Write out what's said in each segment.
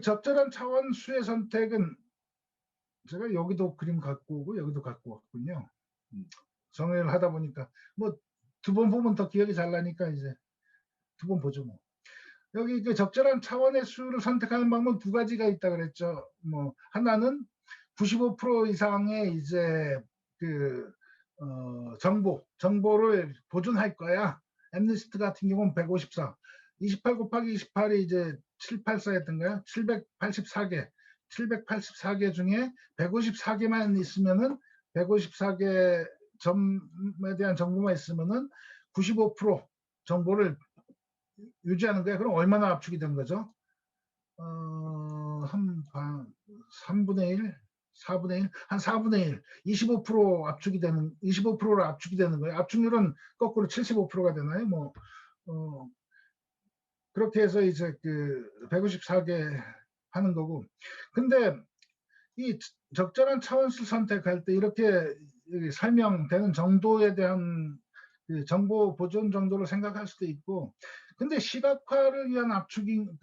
적절한 차원 수의 선택은 제가 여기도 그림 갖고 오고 여기도 갖고 왔군요. 정리를 하다 보니까 뭐 두 번 보면 더 기억이 잘 나니까 이제 두 번 보죠 뭐. 여기 그 적절한 차원의 수를 선택하는 방법 두 가지가 있다 그랬죠. 뭐 하나는 95% 이상의 이제 그 정보를 보존할 거야. 엠니스트 같은 경우는 154, 28 곱하기 28이 이제 784였던가요? 784개, 784개 중에 154개만 있으면은 154개 점에 대한 정보만 있으면은 95% 정보를 유지하는 거야. 그럼 얼마나 압축이 된 거죠? 3분의 1, 4분의 1, 한 4분의 1, 25% 압축이 되는, 25%로 압축이 되는 거예요. 압축률은 거꾸로 75%가 되나요? 뭐, 그렇게 해서 이제 그 154개 하는 거고. 근데 이 적절한 차원수 선택할 때 이렇게 설명되는 정도에 대한 그 정보 보존 정도를 생각할 수도 있고, 근데 시각화를 위한 압축인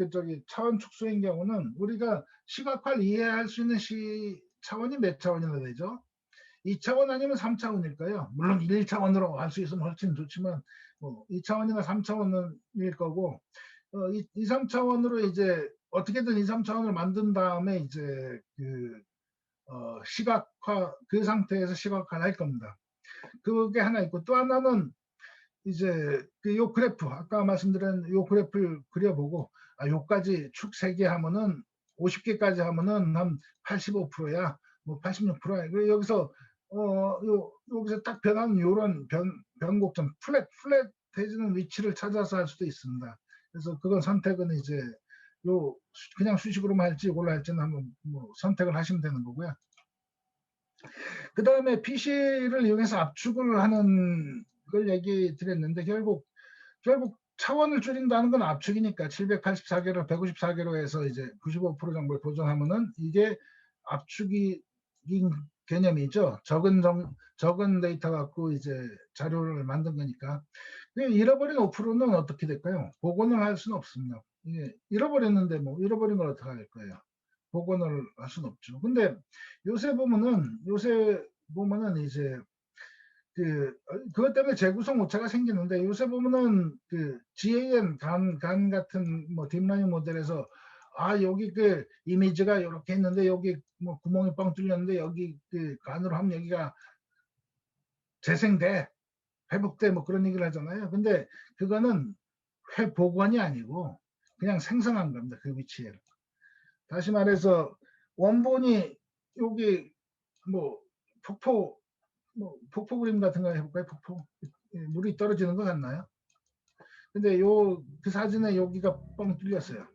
차원 축소인 경우는 우리가 시각화를 이해할 수 있는 차원이 몇 차원이나 되죠? 2차원 아니면 3차원일까요? 물론 1차원으로 할 수 있으면 훨씬 좋지만 뭐 2차원이나 3차원일 거고, 2, 3차원으로 이제 어떻게든 2, 3차원을 만든 다음에 이제 시각화, 그 상태에서 시각화를 할 겁니다. 그게 하나 있고, 또 하나는 이제 요 그래프, 아까 말씀드린 요 그래프를 그려보고, 요까지 축 3개 하면은 50개까지 하면은 한 85%야, 뭐 86%야. 여기서 여기서 딱 변하는 요런 변곡점, 플랫해지는 위치를 찾아서 할 수도 있습니다. 그래서 그건 선택은 이제 그냥 수식으로만 할지 이걸로 할지는 한번 뭐 선택을 하시면 되는 거고요. 그 다음에 PC를 이용해서 압축을 하는 걸 얘기 드렸는데, 결국 차원을 줄인다는 건 압축이니까 784개를 154개로 해서 이제 95% 정도를 보존하면은 이게 압축인 개념이죠. 적은 데이터 갖고 이제 자료를 만든 거니까. 잃어버린 5%는 어떻게 될까요? 복원을 할 수는 없습니다. 이게 잃어버렸는데 뭐 잃어버린 걸 어떻게 할 거예요? 복원을 할 수는 없죠. 근데 요새 보면은 이제 그것 때문에 재구성 오차가 생기는데, 요새 보면은 GAN 간 같은 뭐 딥러닝 모델에서 여기 이미지가 이렇게 했는데 여기 뭐 구멍이 뻥 뚫렸는데 여기 간으로 하면 여기가 재생돼, 회복돼, 뭐 그런 얘기를 하잖아요. 근데 그거는 회복원이 아니고 그냥 생성한 겁니다. 그 위치에. 다시 말해서 원본이 여기 뭐 폭포 그림 같은 거 해볼까요? 폭포. 물이 떨어지는 것 같나요? 근데 그 사진에 여기가 뻥 뚫렸어요.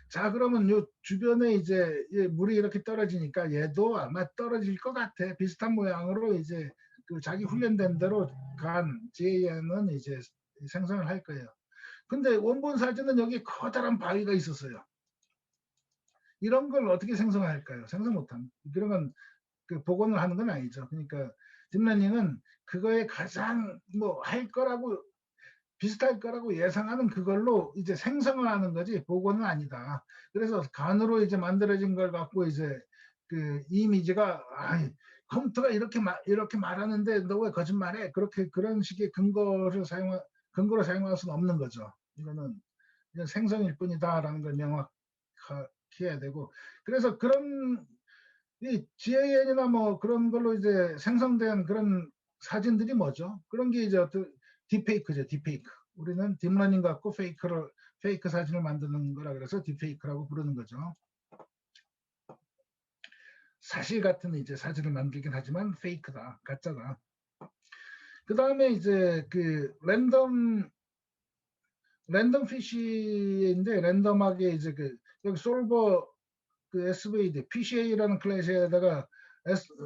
자, 그러면 요 주변에 이제 물이 이렇게 떨어지니까 얘도 아마 떨어질 것 같아. 비슷한 모양으로 이제 자기 훈련된 대로 GAN은 이제 생성을 할 거예요. 근데 원본 사진은 여기 커다란 바위가 있었어요. 이런 걸 어떻게 생성할까요? 생성 못합니다. 그런 건 복원을 하는 건 아니죠. 그러니까 딥러닝은 그거에 가장 비슷할 거라고 예상하는 그걸로 이제 생성을 하는 거지 복원은 아니다. 그래서 간으로 이제 만들어진 걸 갖고 이제 이미지가 컴퓨터가 이렇게 말하는데 너 왜 거짓말해? 그런 식의 근거로 사용할 수는 없는 거죠. 이거는 생성일 뿐이다라는 걸 명확히 해야 되고, 그래서 그런 이 GAN이나 뭐 그런 걸로 이제 생성된 그런 사진들이 뭐죠? 그런 게 이제 딥페이크죠, 딥페이크. 우리는 딥러닝 갖고 페이크 사진을 만드는 거라 그래서 딥페이크라고 부르는 거죠. 사실 같은 이제 사진을 만들긴 하지만 페이크다, 가짜다. 그 다음에 이제 랜덤 피쉬인데, 랜덤하게 이제 여기 솔버 SVD, PCA라는 클래스에다가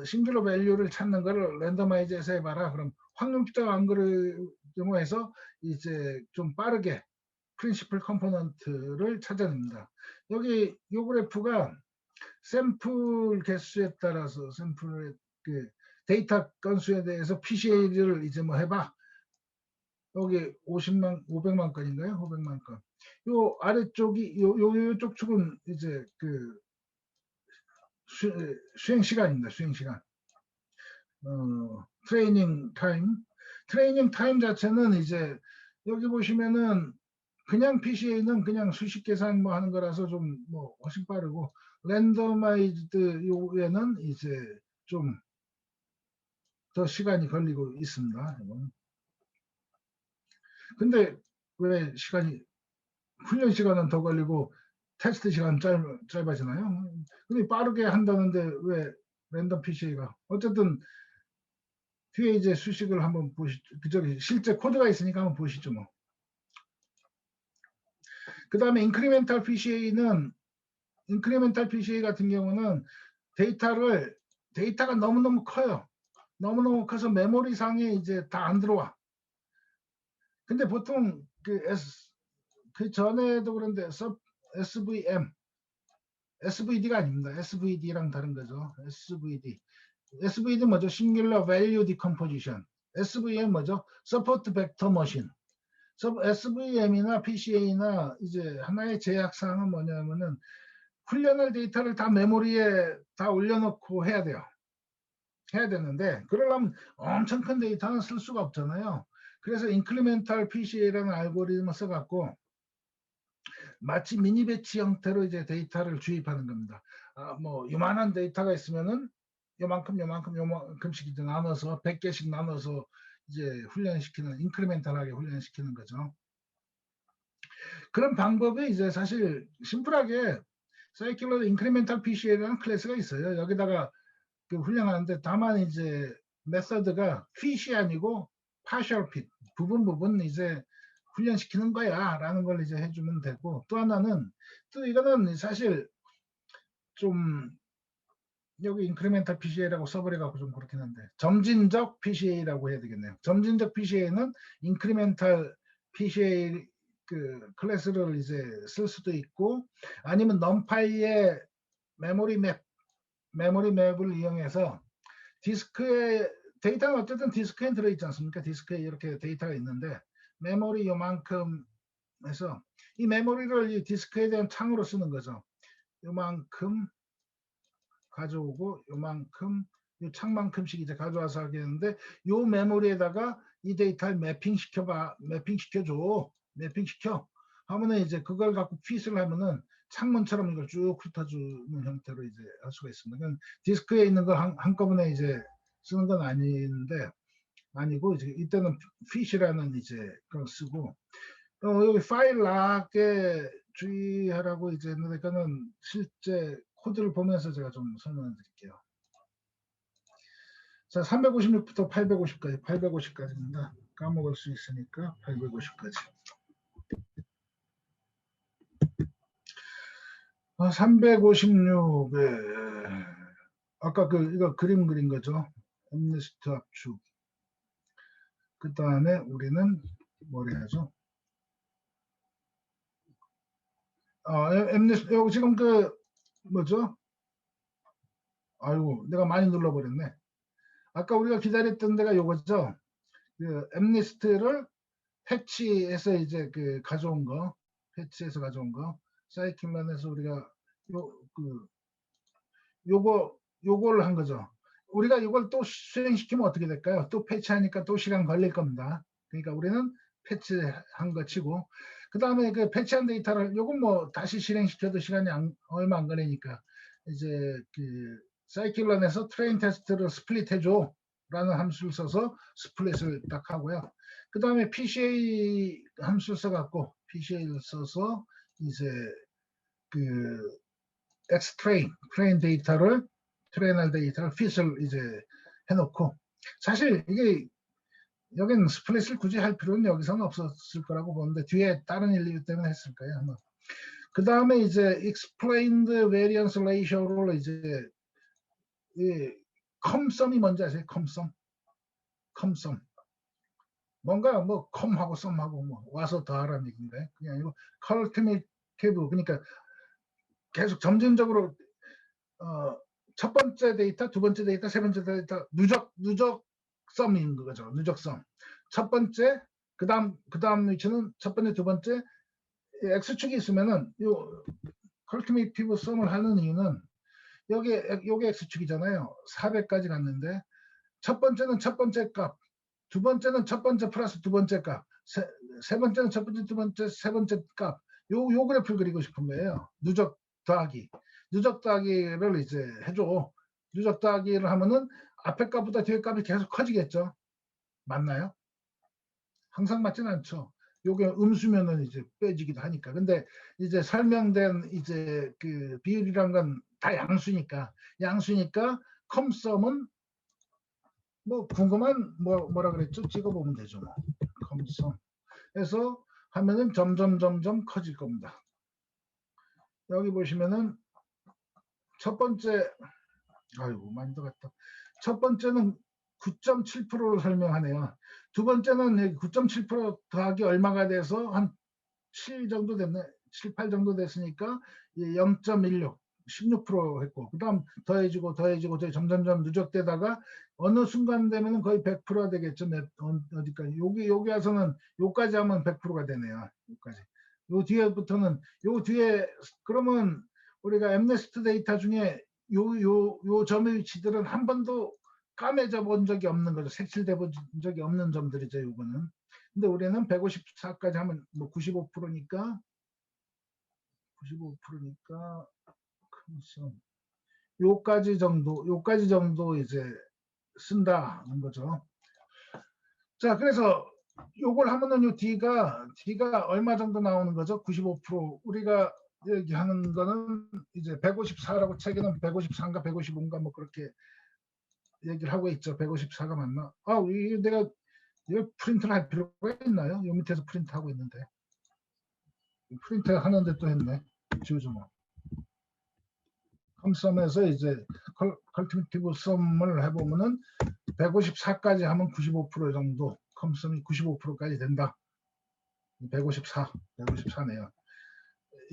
싱귤러 밸류를 찾는 거를 랜더마이즈해서 해봐라. 그럼 확률적 알고리즘에서 이제 좀 빠르게 프린시플 컴포넌트를 찾아냅니다. 여기 요 그래프가 샘플 개수에 따라서 샘플의 데이터 건수에 대해서 PCA를 이제 뭐 해봐. 여기 500만 건인가요? 500만 건. 요 아래쪽이 요쪽 축은 이제 그 수행 시간입니다. 수행 시간. 트레이닝 타임. 트레이닝 타임 자체는 이제 여기 보시면은 그냥 PCA는 그냥 수식 계산 뭐 하는 거라서 좀 뭐 훨씬 빠르고, 랜더마이즈드 요에는 이제 좀 더 시간이 걸리고 있습니다. 이건. 근데 왜 훈련 시간은 더 걸리고 테스트 시간 짧아지나요? 근데 빠르게 한다는데 왜 랜덤 PCA가? 어쨌든 뒤에 이제 수식을 한번 보시죠. 저기 실제 코드가 있으니까 한번 보시죠 뭐. 그 다음에 인크리멘탈 PCA 같은 경우는 데이터가 너무너무 커요. 너무너무 커서 메모리 상에 이제 다 안 들어와. 근데 보통 그 전에도 그런데 SVD가 아닙니다. SVD랑 다른 거죠. SVD 뭐죠? Singular Value Decomposition. SVM 뭐죠? Support Vector Machine. SVM이나 PCA나 이제 하나의 제약사항은 뭐냐면은 훈련할 데이터를 다 메모리에 다 올려놓고 해야 돼요. 해야 되는데 그러려면 엄청 큰 데이터는 쓸 수가 없잖아요. 그래서 인크리멘탈 PCA라는 알고리즘을 써갖고 마치 미니 배치 형태로 이제 데이터를 주입하는 겁니다. 뭐 요만한 데이터가 있으면은 요만큼씩 이제 나눠서 100개씩 나눠서 이제 인크리멘탈하게 훈련시키는 거죠. 그런 방법이 이제 사실 심플하게 사이클러 인크리멘탈 PCA라는 클래스가 있어요. 여기다가 그 훈련하는데 다만 이제 메서드가 핏이 아니고 partial fit, 부분 이제 훈련시키는 거야 라는 걸 이제 해주면 되고, 또 하나는 또 이거는 사실 좀 여기 인크리멘탈 PCA라고 써버려갖고 좀 그렇긴 한데 점진적 PCA라고 해야 되겠네요. 점진적 PCA는 인크리멘탈 PCA 그 클래스를 이제 쓸 수도 있고, 아니면 넘파이의 메모리 맵을 이용해서 디스크에 데이터는 어쨌든 디스크에 들어있지 않습니까? 디스크에 이렇게 데이터가 있는데 메모리 요만큼 해서 이 메모리를 이 디스크에 대한 창으로 쓰는 거죠. 요만큼 가져오고 요만큼 요 창만큼씩 이제 가져와서 하겠는데, 요 메모리에다가 이 데이터를 매핑시켜 하면은 이제 그걸 갖고 핏을 하면은 창문처럼 이걸 쭉 훑어주는 형태로 이제 할 수가 있습니다. 그러니까 디스크에 있는 걸 한꺼번에 이제 쓰는 건 아니고 이제 이때는 핏이라는 이제 그걸 쓰고, 여기 파일 락에 주의하라고 이제 했는데 그거는 실제 코드를 보면서 제가 좀 설명을 드릴게요. 자, 356부터 850까지입니다. 까먹을 수 있으니까 850까지. 356에 아까 이거 그림 그린 거죠. 엠니스트 압축. 그 다음에 우리는 뭘 해야죠? 여기 지금 뭐죠? 아이고, 내가 많이 눌러버렸네. 아까 우리가 기다렸던 데가 요거죠. 그 엠니스트를 패치해서 이제 패치해서 가져온 거, 사이클런에서 우리가 요걸 한 거죠. 우리가 이걸 또 수행시키면 어떻게 될까요? 또 패치하니까 또 시간 걸릴 겁니다. 그러니까 우리는 패치한 거 치고, 그 다음에 그 패치한 데이터를 요건 뭐 다시 실행시켜도 시간이 얼마 안 걸리니까 이제 사이클런에서 트레인 테스트를 스플릿 해줘 라는 함수를 써서 스플릿을 딱 하고요. 그 다음에 PCA 함수를 써갖고 PCA를 써서 이제 트레인 데이터를 트레이널 데이터를 핏을 이제 해놓고, 사실 이게 여긴 스플릿을 굳이 할 필요는 여기서는 없었을 거라고 보는데 뒤에 다른 이유 때문에 했을 거예요. 그 다음에 이제 explained variance ratio를 이제 컴썸이 뭔지 아세요? 컴썸. 뭔가 뭐 컴하고 썸하고 뭐 와서 더하라는 얘기인데 그게 아니고 컬티메이티브, 그러니까 계속 점진적으로 첫 번째 데이터, 두 번째 데이터, 세 번째 데이터 누적 썸인 거죠. 누적 썸. 첫 번째, 그 다음 위치는 첫 번째, 두 번째, X축이 있으면은 요 컬큐미티브 썸을 하는 이유는 요게 X축이잖아요. 400까지 갔는데 첫 번째는 첫 번째 값, 두 번째는 첫 번째 플러스 두 번째 값, 세 번째는 첫 번째, 두 번째, 세 번째 값. 요 그래프를 그리고 싶은 거예요. 누적 더하기. 누적 더하기를 이제 해줘. 누적 더하기를 하면은 앞에 값보다 뒤에 값이 계속 커지겠죠. 맞나요? 항상 맞진 않죠. 요게 음수면은 이제 빼지기도 하니까. 근데 이제 설명된 이제 그 비율이란 건 다 양수니까 컴썸은 뭐 궁금한 뭐라 그랬죠? 찍어보면 되죠. 뭐. 컴썸. 해서 하면은 점점 커질 겁니다. 여기 보시면은 첫 번째, 아이고 많이 들어갔다. 첫 번째는 9.7%를 설명하네요. 두 번째는 9.7% 더하기 얼마가 돼서 한 7 정도 됐네. 7, 8 정도 됐으니까 0.16, 16% 했고, 그 다음 더해지고 점점점 누적되다가 어느 순간 되면 거의 100%가 되겠죠. 어디까지. 여기 와서는 요까지 하면 100%가 되네요. 요까지. 요 뒤에부터는, 요 뒤에, 그러면 우리가 엠네스트 데이터 중에 요 점의 위치들은 한 번도 까매져 본 적이 없는 거죠. 색칠돼 본 적이 없는 점들이죠. 요거는. 근데 우리는 154까지 하면 뭐 95%니까 요까지 정도 이제 쓴다는 거죠. 자, 그래서 요걸 하면은 요 D가 얼마 정도 나오는 거죠? 95%. 우리가 얘기하는 거는 이제 154라고 책에는 154인가 155인가 뭐 그렇게 얘기를 하고 있죠. 154가 맞나? 이 내가 이걸 프린트를 할 필요가 있나요? 요 밑에서 프린트하고 있는데. 프린트 하는데 또 했네. 지우죠 뭐. 컴썸에서 이제 컬티티브 썸을 해보면은 154까지 하면 95% 정도, 컴썸이 95%까지 된다. 154네요.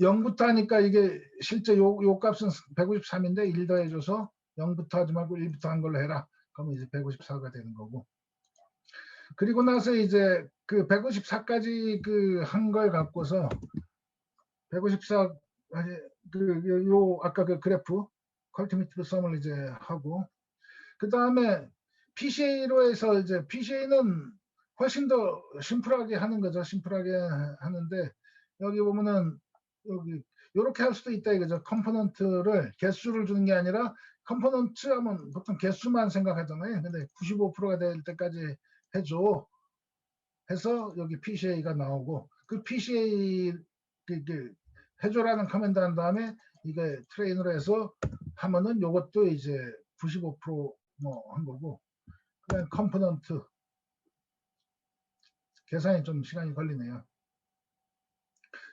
0부터 하니까 이게 실제 요 값은 153인데 1 더해줘서 0부터 하지 말고 1부터 한 걸로 해라. 그러면 이제 154가 되는 거고. 그리고 나서 이제 그 154까지 그 한 걸 갖고서 154 아까 그 그래프 컬티미티브 썸을 이제 하고, 그 다음에 PCA로 해서 이제 PCA는 훨씬 더 심플하게 하는 거죠. 심플하게 하는데 여기 보면은 여기 요렇게 할 수도 있다 이거죠. 컴포넌트를 개수를 주는 게 아니라 컴포넌트 하면 보통 개수만 생각하잖아요. 근데 95%가 될 때까지 해줘 해서 여기 PCA가 나오고, 그 PCA 해줘라는 커맨드 한 다음에 이게 트레인으로 해서 하면은 요것도 이제 95% 한 거고, 그다음 컴포넌트 계산이 좀 시간이 걸리네요.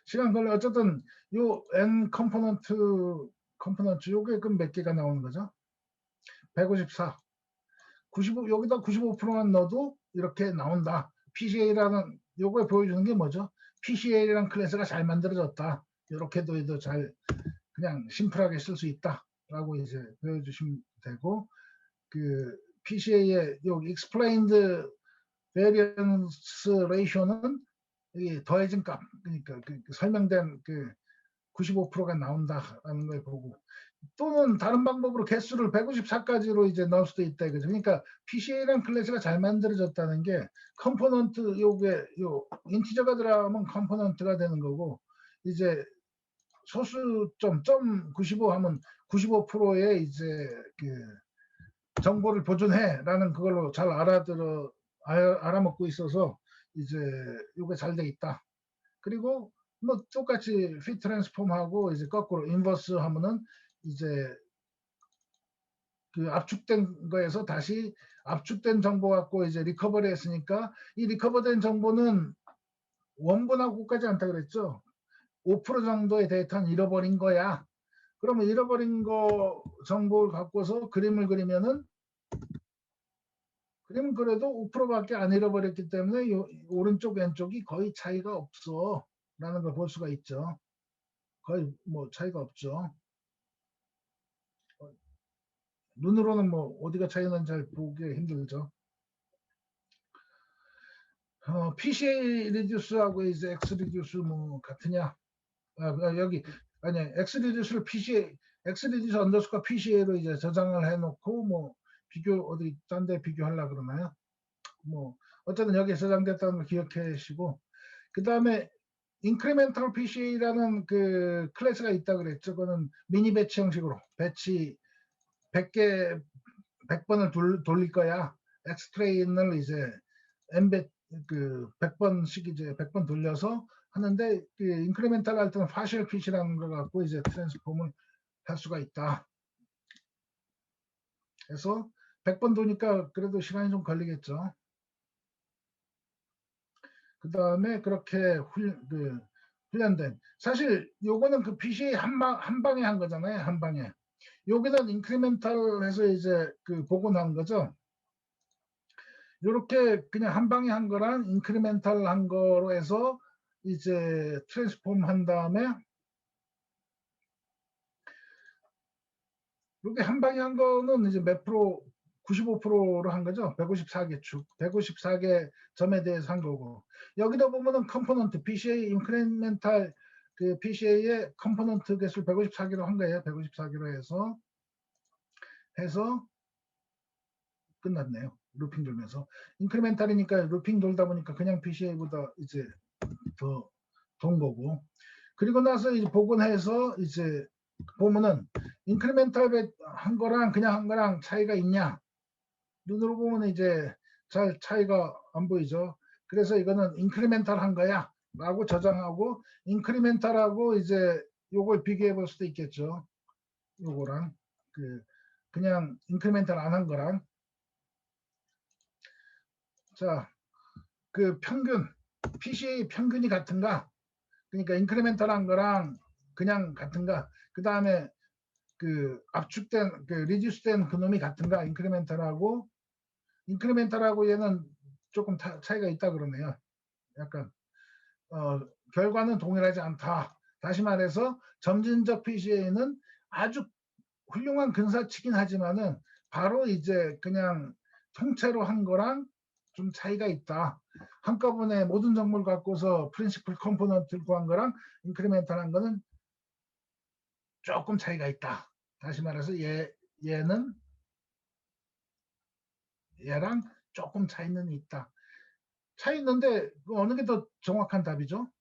시간 걸려. 어쨌든 요 n 컴포넌트 요게 그럼 몇 개가 나오는 거죠? 154. 95 여기다 95%만 넣어도 이렇게 나온다. PCA라는 요거에 보여주는 게 뭐죠? PCA라는 클래스가 잘 만들어졌다. 이렇게도 해도 잘 그냥 심플하게 쓸 수 있다라고 이제 보여주시면 되고, 그 PCA의 요 explained variance ratio는 이 더해진 값, 그러니까 그 설명된 그 95%가 나온다라는 걸 보고, 또는 다른 방법으로 개수를 154까지로 이제 넣을 수도 있다 이거죠. 그러니까 PCA랑 클래스가 잘 만들어졌다는 게 컴포넌트 요게 요 인티저가 들어가면 컴포넌트가 되는 거고, 이제 소수점 95 하면 95%의 이제 그 정보를 보존해라는 그걸로 잘 알아먹고 있어서 이제 요게 잘 돼 있다. 그리고 뭐 똑같이 fit 트랜스폼하고 이제 거꾸로 인버스 하면은 이제 그 압축된 거에서 다시 압축된 정보 갖고 이제 리커버리 했으니까 이 리커버된 정보는 원본하고까지 않다 그랬죠. 5% 정도의 데이터는 잃어버린 거야. 그러면 잃어버린 거 정보를 갖고서 그림을 그리면은 그림은 그래도 5%밖에 안 잃어버렸기 때문에 오른쪽 왼쪽이 거의 차이가 없어 라는 걸 볼 수가 있죠. 거의 뭐 차이가 없죠. 눈으로는 뭐 어디가 차이 나는지 잘 보기 힘들죠. PCA 리듀스하고 이제 X 리듀스 뭐 같으냐? 여기 아니 X 리듀스를 PCA X 리듀스 언더스코어 PCA로 이제 저장을 해놓고 뭐 비교 어디 딴 데 비교하려 그러나요? 뭐 어쨌든 여기에 저장됐다는 걸 기억하시고 그 다음에 인크리멘탈 PCA라는 그 클래스가 있다 그랬죠. 그거는 미니 배치 형식으로 배치 100개 100번을 돌릴 거야. 엑스트레인을 이제 엠베 그 100번씩 이제 100번 돌려서 하는데 그 인크리멘탈 할 때는 파셜 핏이라는 걸 갖고 이제 트랜스폼을 할 수가 있다. 그래서 100번 도니까 그래도 시간이 좀 걸리겠죠. 그 다음에 그렇게 훈련된 사실 요거는 그 PCA 한 방에 한 거잖아요. 한 방에. 여기는 인크리멘탈 해서 이제 그 복원한 거죠. 이렇게 그냥 한 방에 한 거랑 인크리멘탈 한 거로 해서 이제 트랜스폼 한 다음에 이렇게 한 방에 한 거는 이제 몇 프로 95%로 한 거죠. 154개 축, 154개 점에 대해서 한 거고 여기다 보면은 컴포넌트 PCA 인크리멘탈 그 PCA의 컴포넌트 개수를 154개로 한 거예요. 154개로 해서 끝났네요. 루핑 돌면서 인크리멘탈이니까 루핑 돌다 보니까 그냥 PCA보다 이제 더 돈 거고 그리고 나서 이제 복원해서 이제 보면은 인크리멘탈 한 거랑 그냥 한 거랑 차이가 있냐 눈으로 보면 이제 잘 차이가 안 보이죠. 그래서 이거는 인크리멘탈 한 거야 라고 저장하고 인크리멘탈하고 이제 요걸 비교해 볼 수도 있겠죠. 요거랑 그냥 인크리멘탈 안 한 거랑 자 그 평균 PCA 평균이 같은가 그러니까 인크리멘탈한 거랑 그냥 같은가 그 다음에 그 압축된 그 리듀스된 그놈이 같은가 인크리멘탈하고 얘는 조금 차이가 있다 그러네요. 약간 결과는 동일하지 않다. 다시 말해서 점진적 PCA는 아주 훌륭한 근사치긴 하지만은 바로 이제 그냥 통째로 한 거랑 좀 차이가 있다. 한꺼번에 모든 정보를 갖고서 프린시플 컴포넌트를 구한 거랑 인크리멘탈 한 거는 조금 차이가 있다. 다시 말해서 얘는 얘랑 조금 차이는 있다. 차이 있는데 어느 게 더 정확한 답이죠?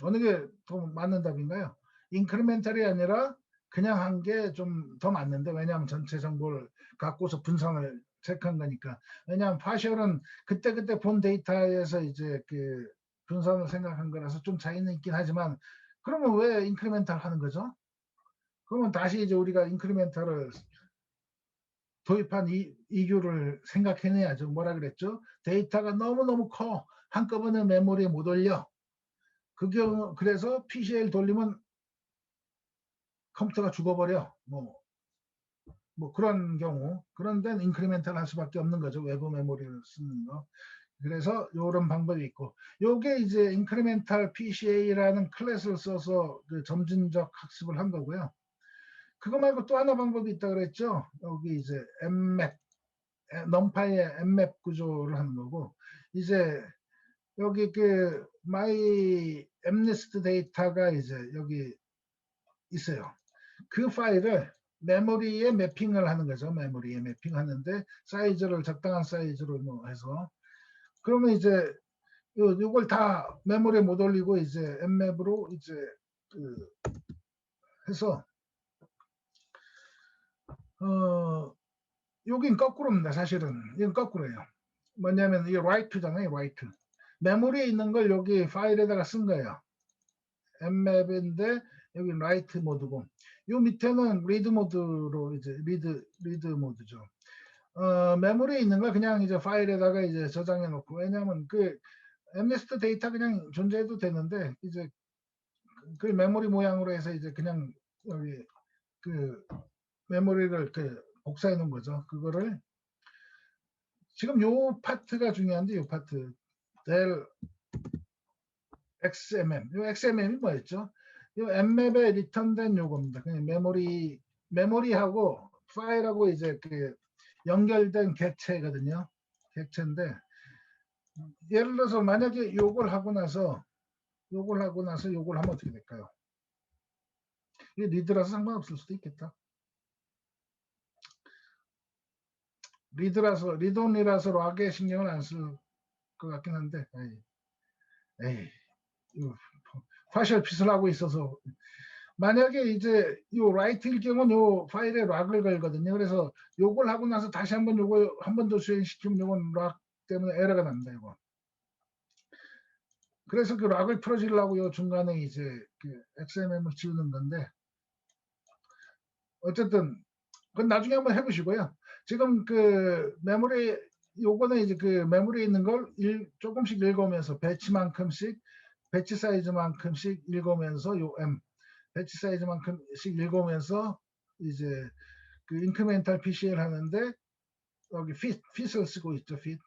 어느 게 더 맞는 답인가요? 인크리멘탈이 아니라 그냥 한 게 좀 더 맞는데 왜냐하면 전체 정보를 갖고서 분산을 체크한 거니까. 왜냐하면 파셜은 그때그때 본 데이터에서 이제 그 분산을 생각한 거라서 좀 차이는 있긴 하지만 그러면 왜 인크리멘탈 하는 거죠? 그러면 다시 이제 우리가 인크리멘탈을 도입한 이유를 생각해내야죠. 뭐라 그랬죠? 데이터가 너무너무 커. 한꺼번에 메모리에 못 올려. 그 경우 그래서 PCL 돌리면 컴퓨터가 죽어버려. 뭐 그런 경우 그런 데는 인크리멘탈 할 수밖에 없는 거죠. 외부 메모리를 쓰는 거. 그래서 이런 방법이 있고 요게 이제 인크리멘탈 PCA라는 클래스를 써서 그 점진적 학습을 한 거고요. 그거 말고 또 하나 방법이 있다 그랬죠. 여기 이제 엠맵 넘파이의 엠맵 구조를 하는 거고 이제 여기 그 마이 엠리스트 데이터가 이제 여기 있어요. 그 파일을 메모리에 매핑을 하는 거죠. 메모리에 매핑하는데 사이즈를 적당한 사이즈로 뭐 해서 그러면 이제 요걸 다 메모리에 못 올리고 이제 엠맵으로 이제 그 해서 여긴 거꾸로입니다. 사실은 이건 거꾸로예요. 뭐냐면 이게 write잖아요. write. 메모리에 있는 걸 여기 파일에다가 쓴 거예요. 엠맵인데 여기 라이트 모드고 요 밑에는 리드 모드로 이제 리드 모드죠. 메모리에 있는 걸 그냥 이제 파일에다가 이제 저장해 놓고 왜냐하면 그 엠네스트 데이터 그냥 존재해도 되는데 이제 그 메모리 모양으로 해서 이제 그냥 여기 그 메모리를 그 복사해 놓은 거죠. 그거를 지금 요 파트가 중요한데 요 파트 del XMM 요 XMM이 뭐였죠? 이 엠맵에 리턴된 요겁니다. 그냥 메모리하고 파일하고 이제 그 연결된 객체거든요. 객체인데 예를 들어서 만약에 요걸 하고 나서 요걸 하면 어떻게 될까요? 이게 리드라서 상관없을 수도 있겠다. 리드온리라서 락에 신경을 안 쓸 것 같긴 한데, 에이, 파셜 핏을 하고 있어서 만약에 이제 요 라이트일 경우는 요 파일에 락을 걸거든요. 그래서 요걸 하고 나서 다시 한번 요거 한 번 더 수행시키면 요건 락 때문에 에러가 납니다. 이거. 그래서 그 락을 풀어주려고 요 중간에 이제 그 XMM을 지우는 건데, 어쨌든 그건 나중에 한번 해보시고요. 지금 그 메모리 요거는 이제 그 메모리에 있는 걸 조금씩 읽으면서 배치 사이즈만큼씩 읽으면서 요 M 배치 사이즈만큼씩 읽으면서 이제 그 인크리멘탈 PCL 하는데 여기 fit을 쓰고 있죠. fit.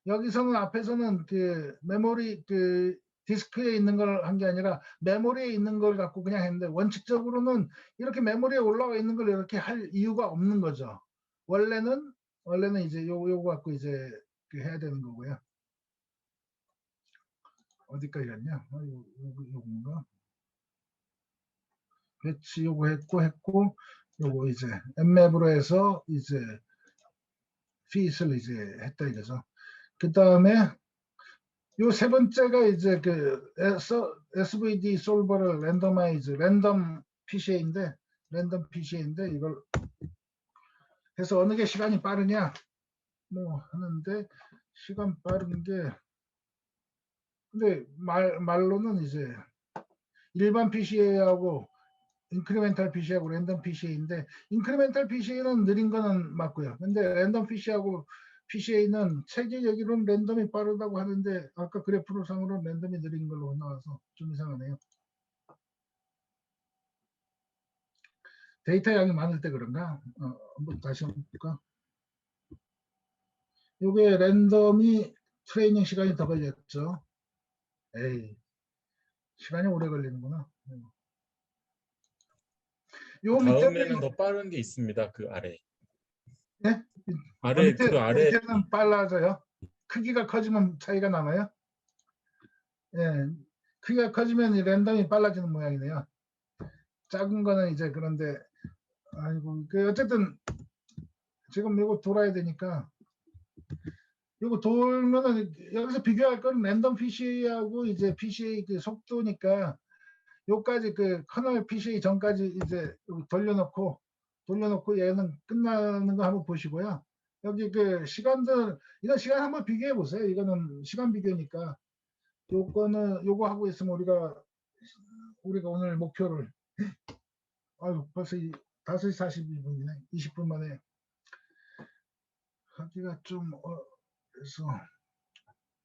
여기서는 앞에서는 그 메모리 그 디스크에 있는 걸 한 게 아니라 메모리에 있는 걸 갖고 그냥 했는데, 원칙적으로는 이렇게 메모리에 올라와 있는 걸 이렇게 할 이유가 없는 거죠. 원래는 이제 요거 갖고 이제 그 해야 되는 거고요. 어디까지 갔냐? 요건가? 배치 요거 했고 요거 이제 엠맵으로 해서 이제 fit을 이제 했다 이거죠. 그 다음에 요 세 번째가 이제 그 SVD 솔버를 랜덤 PCA인데 이걸 해서 어느 게 시간이 빠르냐 뭐 하는데, 시간 빠른 게 근데 말로는 이제 일반 PCA하고 인크리멘탈 PC하고 랜덤 PCA인데, 인크리멘탈 PCA는 느린 거는 맞고요. 근데 랜덤 PC하고 PCA는 체계적으로는 랜덤이 빠르다고 하는데, 아까 그래프로상으로 랜덤이 느린 걸로 나와서 좀 이상하네요. 데이터 양이 많을 때 그런가? 한번 다시 한번 볼까? 요게 랜덤이 트레이닝 시간이 더 걸렸죠. 에이, 시간이 오래 걸리는구나. 요 다음에는 밑에는 더 빠른 게 있습니다. 그 아래. 네? 아래 그 아래 밑에는 빨라져요. 크기가 커지면 차이가 나나요? 예, 크기가 커지면 이 랜덤이 빨라지는 모양이네요. 작은 거는 이제 그런데, 아이고, 그 어쨌든 지금 이거 돌아야 되니까, 이거 돌면은 여기서 비교할 건 랜덤 PCA하고 이제 PCA 그 속도니까, 요까지 그 커널 PCA 전까지 이제 여기 돌려놓고 얘는 끝나는 거 한번 보시고요. 여기 그 시간들, 이건 시간 한번 비교해 보세요. 이거는 시간 비교니까. 요거 하고 있으면 우리가 오늘 목표를, 아유, 벌써 5시 42분이네. 20분 만에 하기가 좀, 그래서,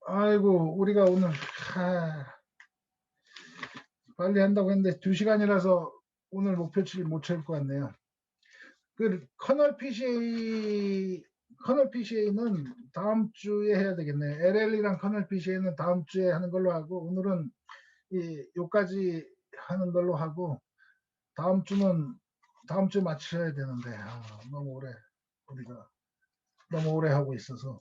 아이고, 우리가 오늘, 빨리 한다고 했는데 2시간이라서 오늘 목표치를 못 채울 것 같네요. 그 커널 PCA는 다음 주에 해야 되겠네. LL이랑 커널 PCA는 다음 주에 하는 걸로 하고, 오늘은 요까지 하는 걸로 하고, 다음 주에 맞춰야 되는데, 우리가 너무 오래 하고 있어서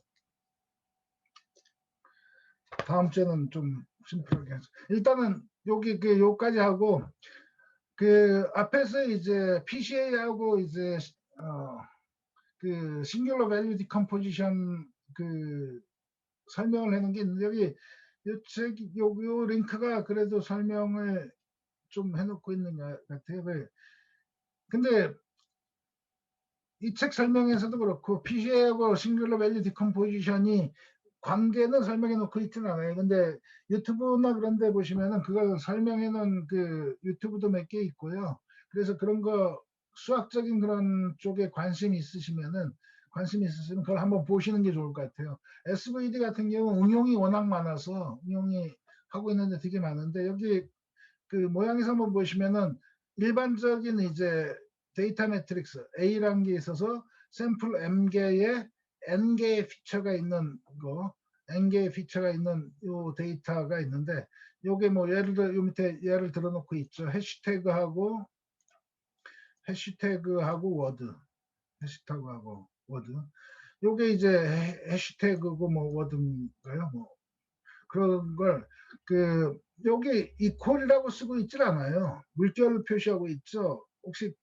다음 주에는 좀 심플하게 하죠. 일단은 요까지 하고, 그 앞에서 이제 PCA하고 이제 그 싱귤러 밸류 디컴포지션 그 설명을 해놓은 게 있는데, 여기 요 링크가 그래도 설명을 좀 해놓고 있는 것 같아요. 근데 이 책 설명에서도 그렇고 PCA하고 싱귤러 밸류 디컴포지션이 관계는 설명해 놓고 있지는 않아요. 근데 유튜브나 그런 데 보시면은 그걸 설명해 놓은 그 유튜브도 몇 개 있고요. 그래서 그런 거 수학적인 그런 쪽에 관심이 있으시면 그걸 한번 보시는 게 좋을 것 같아요. SVD 같은 경우 응용이 워낙 많아서 응용이 하고 있는데 되게 많은데, 여기 그 모양에서 한번 보시면은 일반적인 이제 데이터 매트릭스 A라는 게 있어서 샘플 M개에 N개의 피처가 있는 거, N개의 피처가 있는 요 데이터가 있는데, 요게 뭐 예를 들어 요 밑에 예를 들어 놓고 있죠. 해시태그하고 워드. 요게 이제 해시태그고 뭐 워드인가요? 뭐 그런 걸 여기 이퀄이라고 쓰고 있질 않아요. 물결 표시하고 있죠. 혹시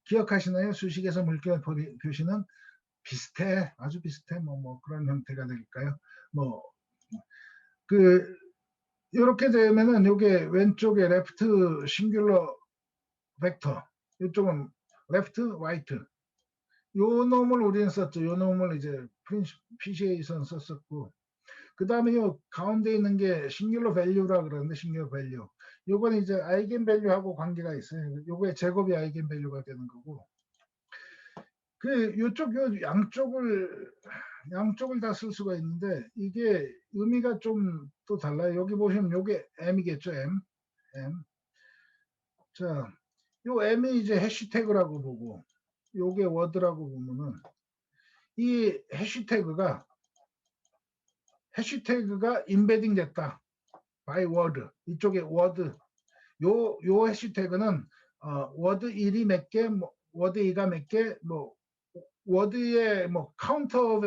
기억하시나요? 수식에서 물결 표시는 비슷해, 아주 비슷해, 뭐 그런 형태가 될까요? 뭐 이렇게 되면은 요게 왼쪽에 레프트 싱귤러 벡터, 이쪽은 레프트 라이트. 요 놈을 우리는 썼죠. 요 놈을 이제 PC에서는 썼었고, 그 다음에 요 가운데 있는 게 싱귤러 밸류라 그러는데, 싱귤러 밸류. 요건 이제 아이겐 밸류하고 관계가 있어요. 요거의 제곱이 아이겐 밸류가 되는 거고, 요쪽 요 양쪽을 다 쓸 수가 있는데, 이게 의미가 좀 또 달라요. 여기 보시면 요게 m이겠죠, m. 자, 요 m이 이제 해시태그라고 보고, 요게 워드라고 보면은, 이 해시태그가 인베딩 됐다. by word. 이쪽에 word. 요 해시태그는 워드 1이 몇 개, 뭐 워드 2가 몇 개, 뭐 워드의 뭐 카운터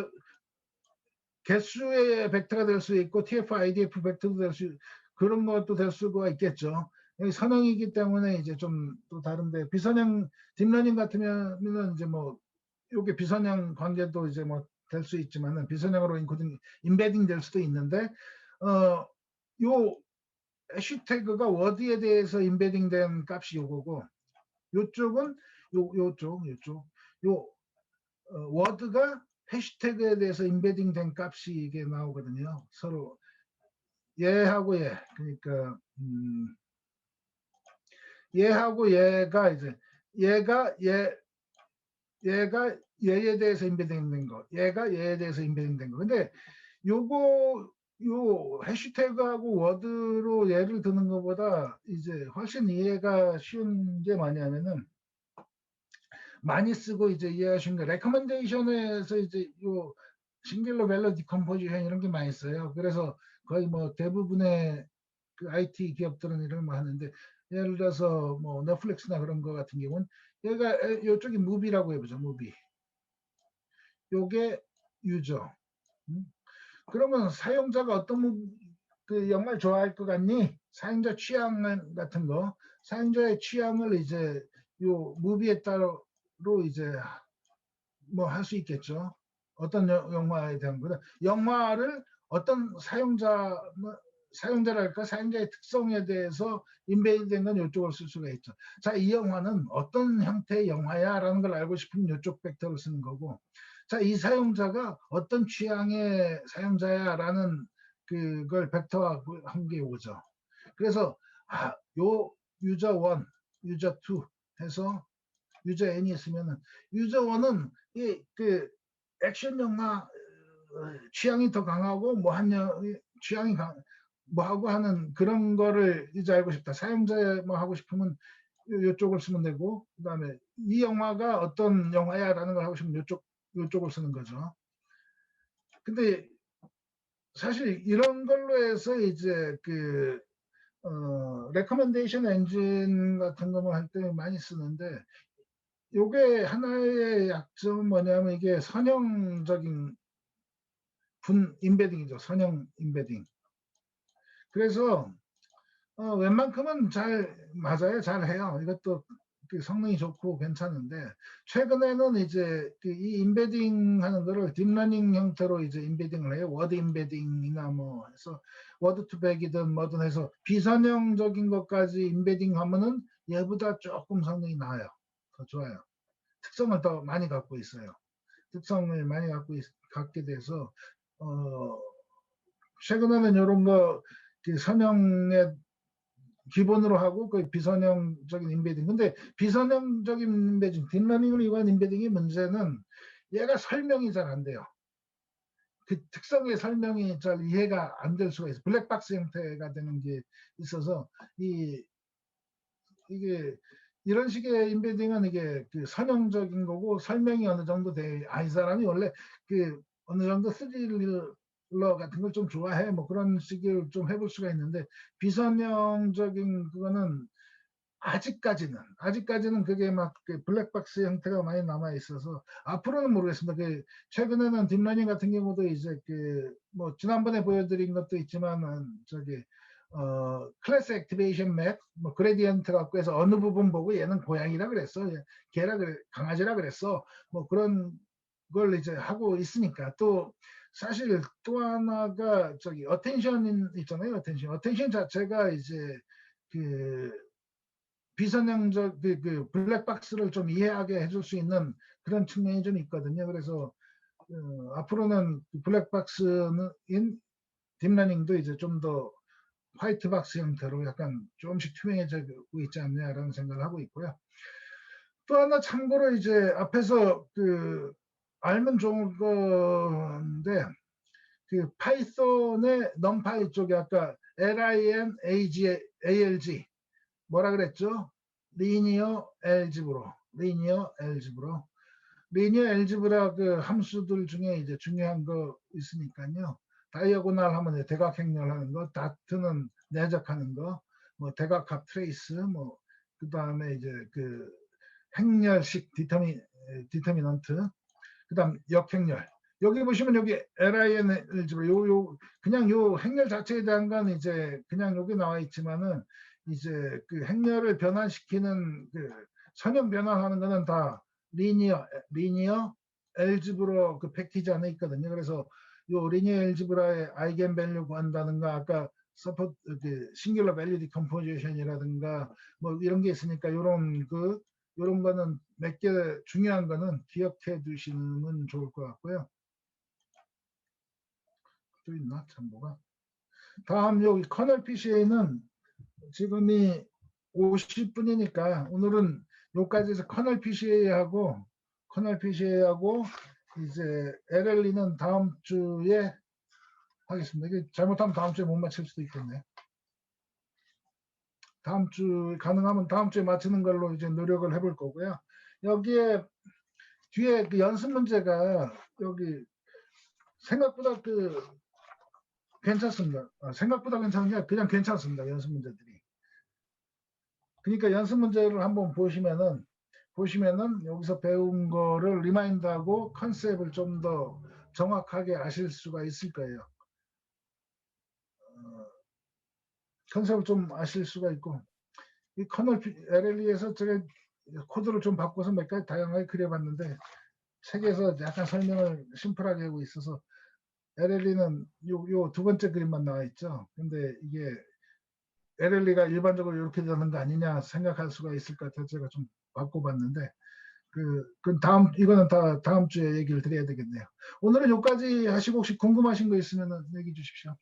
개수의 벡터가 될 수 있고 TF, IDF 벡터도 될 수, 그런 것도 될 수가 있겠죠. 여기 선형이기 때문에 이제 좀 또 다른데, 비선형 딥러닝 같으면은 이제 뭐 요게 비선형 관계도 이제 뭐 될 수 있지만은, 비선형으로 인베딩 될 수도 있는데, 요 해시태그가 워드에 대해서 인베딩 된 값이 요거고, 요쪽은 요쪽 워드가 해시태그에 대해서 인베딩 된 값이 이게 나오거든요. 서로 얘하고 얘, 그러니까 얘하고 얘가 이제 얘가 얘에 대해서 인베딩 된 거, 얘가 얘에 대해서 인베딩 된 거. 근데 요 해시태그하고 워드로 예를 드는 것보다 이제 훨씬 이해가 쉬운 게 뭐냐면은, 많이 쓰고 이제 이해하신 거, 레커멘데이션에서 이제 요 싱귤러 밸류 디컴포지션 이런 게 많이 써요. 그래서 거의 뭐 대부분의 IT 기업들은 이런 거 하는데, 예를 들어서 뭐 넷플릭스나 그런 거 같은 경우는 얘가 요쪽이 무비라고 해보죠. 무비. 요게 유저. 그러면 사용자가 어떤 영화를 좋아할 것 같니? 사용자 취향 같은 거, 사용자의 취향을 이제 요 무비에 따로 이제 뭐 할 수 있겠죠. 어떤 영화에 대한 거다. 영화를 어떤 사용자랄까, 사용자의 특성에 대해서 인베이드된 건 이쪽을 쓸 수가 있죠. 자, 이 영화는 어떤 형태의 영화야라는 걸 알고 싶으면 이쪽 벡터를 쓰는 거고, 자, 이 사용자가 어떤 취향의 사용자야라는 그걸 벡터화한 게 오죠. 그래서 요 유저 1, 유저 2 해서 유저 n이 있으면은, 유저 1은 액션 영화 취향이 더 강하고 뭐 한 취향이 뭐 하고 하는 그런 거를 이제 알고 싶다. 사용자 뭐 하고 싶으면 요쪽을 쓰면 되고, 그다음에 이 영화가 어떤 영화야라는 걸 하고 싶으면 요쪽을 쓰는 거죠. 근데 사실 이런 걸로 해서 이제 레커멘데이션 엔진 같은 거만 할 때 많이 쓰는데, 요게 하나의 약점은 뭐냐면, 이게 선형적인 인베딩이죠. 선형 인베딩. 그래서 웬만큼은 잘 맞아요. 잘 해요. 이것도 성능이 좋고 괜찮은데, 최근에는 이제 이 인베딩 하는 거를 딥러닝 형태로 이제 인베딩을 해요. 워드 인베딩이나 뭐 해서 워드 투백이든 뭐든 해서 비선형적인 것까지 인베딩 하면은 얘보다 조금 성능이 나아요. 더 좋아요. 특성을 더 많이 갖고 있어요. 특성을 많이 갖게 돼서 최근에는 이런 거 선형의 기본으로 하고 비선형적인 인베딩. 근데 비선형적인 인베딩, 딥러닝을 이용한 인베딩의 문제는 얘가 설명이 잘 안 돼요. 그 특성의 설명이 잘 이해가 안 될 수가 있어요. 블랙박스 형태가 되는 게 있어서 이게 이런 식의 인베딩은 이게 선형적인 거고, 설명이 어느 정도 돼. 이 사람이 원래 어느 정도 스릴러 같은 걸 좀 좋아해. 뭐 그런 식을 좀 해볼 수가 있는데, 비선형적인 그거는 아직까지는 그게 막 그 블랙박스 형태가 많이 남아 있어서 앞으로는 모르겠습니다. 그 최근에는 딥러닝 같은 경우도 이제 그 뭐 지난번에 보여드린 것도 있지만은 저기 클래스 액티베이션 맵, 뭐 그레디언트 갖고 해서 어느 부분 보고 얘는 고양이라 그랬어, 개라 그래, 강아지라 그랬어, 뭐 그런 걸 이제 하고 있으니까. 또 사실 또 하나가 저기 어텐션 있잖아요. 어텐션 자체가 이제 그 비선형적 그 블랙박스를 좀 이해하게 해줄 수 있는 그런 측면이 좀 있거든요. 그래서 앞으로는 블랙박스는 딥러닝도 이제 좀 더 화이트박스 형태로 약간 조금씩 투명해지고 있지 않냐라는 생각을 하고 있고요. 또 하나 참고로 이제 앞에서 그 알면 좋은 건데, 그 파이썬의 넘파이 쪽에 아까 LINALG 뭐라 그랬죠? 리니어 엘지브로. 리니어 엘지브라 그 함수들 중에 이제 중요한 거 있으니까요. 다이어고날 하면 대각행렬하는 거, 다트는 내적하는 거, 뭐 대각합 트레이스, 뭐 그 다음에 이제 그 행렬식 디터미넌트, 그다음 역행렬. 여기 보시면 여기 LIN 엘지브라 그냥 요 행렬 자체에 대한 건 이제 그냥 여기 나와 있지만은 이제 그 행렬을 변환시키는 그 선형 변환하는 거는 다 리니어 엘지브라 그 패키지 안에 있거든요. 그래서 요 리니어 엘지브라의 아이겐 밸류 구한다든가 아까 서포트 그 싱귤러 밸류 디컴포지션이라든가 뭐 이런 게 있으니까 요런 거는 몇 개 중요한 거는 기억해 두시면 좋을 것 같고요. 또 있나 참고가. 다음 여기 커널 PCA는 지금이 50분이니까 오늘은 여기까지 해서 커널 PCA하고 이제 LLE는 다음 주에 하겠습니다. 이게 잘못하면 다음 주에 못 마칠 수도 있겠네. 다음 주 가능하면 다음 주에 맞추는 걸로 이제 노력을 해볼 거고요. 여기에 뒤에 그 연습 문제가 여기 생각보다 그 괜찮습니다. 생각보다 괜찮은 게 그냥 괜찮습니다. 연습 문제들이. 그러니까 연습 문제를 한번 보시면은 여기서 배운 거를 리마인드하고 컨셉을 좀 더 정확하게 아실 수가 있을 거예요. 컨셉을 좀 아실 수가 있고, 이 커널 LLE에서 제가 코드를 좀 바꿔서 몇 가지 다양하게 그려봤는데 책에서 약간 설명을 심플하게 하고 있어서 LLE는 요 두 번째 그림만 나와 있죠. 근데 이게 LLE가 일반적으로 이렇게 되는 거 아니냐 생각할 수가 있을 것 같아서 제가 좀 바꿔봤는데 그건 이거는 다 다음 주에 얘기를 드려야 되겠네요. 오늘은 여기까지 하시고 혹시 궁금하신 거 있으면 얘기해 주십시오.